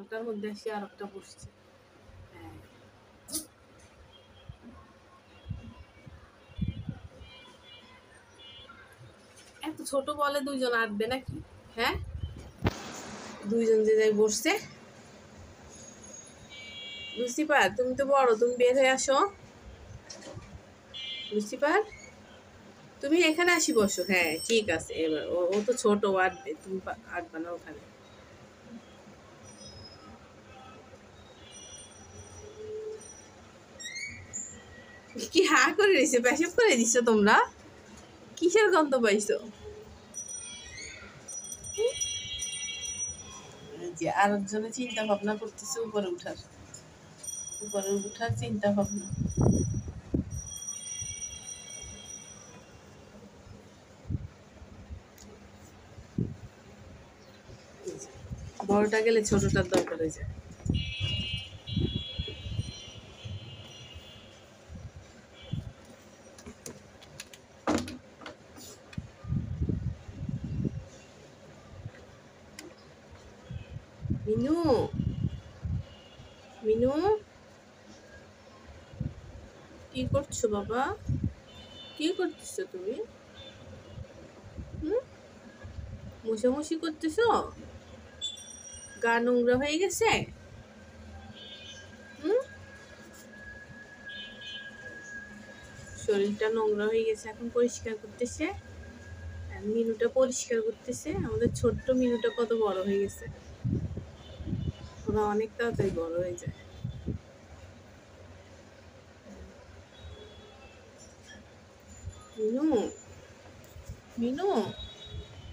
হলটার মধ্যে এসে আর একটা বসছে। হ্যাঁ, এত ছোট বলে দুইজন আটবে নাকি? হ্যাঁ, দুইজন যে যাই বসছে। লুসিফার, তুমি তো বড়, তুমি বের হয়ে আসো। লুসিফার, তুমি এখানে আসি বসো। হ্যাঁ ঠিক আছে, এবার ও তো ছোট, আটবে, তুমি আটবে না ওখানে। কি হা করে রয়েছে, পেশাব করে দিচ্ছ তোমরা? কিসের গন্ধ পাইছো? যে আরেকজনে চিন্তা ভাবনা করতেছে উপরে উঠার চিন্তা ভাবনা। বড়টা গেলে ছোটটার দরকার হয়ে যায়। মিনু, মিনু, কি করছো বাবা? কি করতেছো তুমি? মুছামুছি করতেছো? গা নোংরা হয়ে গেছে? শরীরটা নোংরা হয়ে গেছে, এখন পরিষ্কার করতেছে। আর মিনুটা পরিষ্কার করতেছে। আমাদের ছোট্ট মিনুটা কত বড় হয়ে গেছে, ওরা অনেক তাড়াতাড়ি বড় হয়ে যায়। মিনু, মিনু,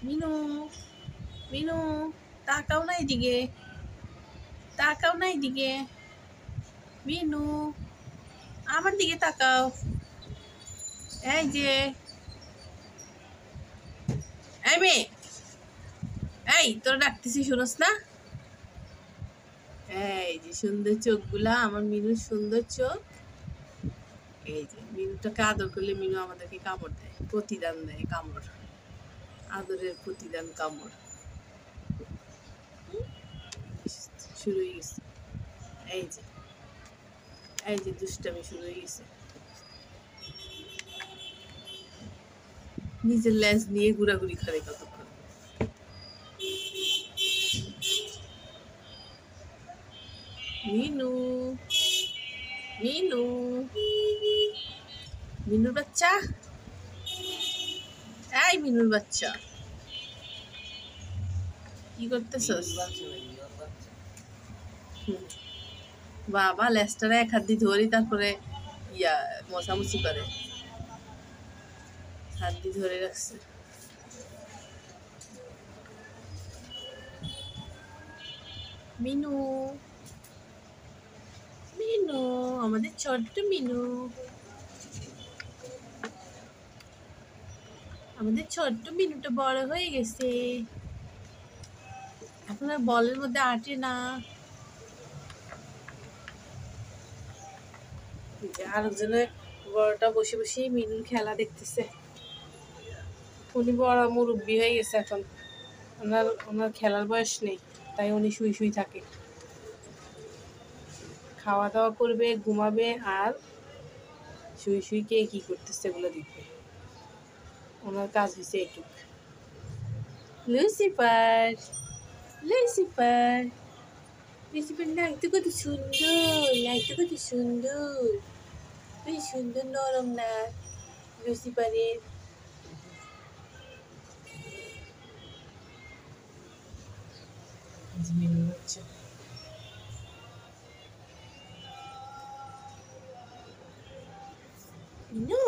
মিনু, মিনু, তাকাও না এদিকে, তাকাও না এদিকে। মিনু, আমার দিকে তাকাও। এই যে, এই মেয়ে, এই তোরা ডাকতেছি শুনোস না? এই যে সুন্দর চোখগুলা, আমার মিনুর সুন্দর চোখ। এই যে মিনুটাকে আদর করলে মিনু আমাদেরকে কামড় দেয়, প্রতিদান দেয় কামড়, আদরের প্রতিদান কামড়। শুরু হয়ে গেছে। এই যে, এই যে দুষ্টামি শুরু হয়ে গেছে। নিজের লেজ নিয়ে ঘুরাঘুরি করে কতক্ষণ। মিনু, মিনু, মিনুর বাচ্চা, এই মিনুর বাচ্চা, কি করতেছস? বাবা, লেজটারে এক হাত দিয়ে ধরি, তারপরে মশামুছি করে, হাত দিয়ে ধরে রাখছে। মিনু, মিনু, আমাদের ছোট্ট মিনু, আমাদের ছোট্ট মিনুটা বড় হয়ে গেছে, এখন আর বলের মধ্যে আটে না। আরেকজনের বড়টা বসে বসে মিনুর খেলা দেখতেছে। উনি বড় মুরব্বী হয়ে গেছে এখন, ওনার খেলার বয়স নেই, তাই উনি শুই শুই থাকে, খাওয়া দাওয়া করবে, ঘুমাবে, আর শুই শুই কে কি করতেছে এগুলো দেখবে। ওনার কাজ হয়েছে এটুক। লুসিফার, লুসিফার, লুসিফার নাকটা কত সুন্দর, নাকটা কত সুন্দর, বেশ সুন্দর নরম নাক লুসিফারের। মিনু হচ্ছে মিনু।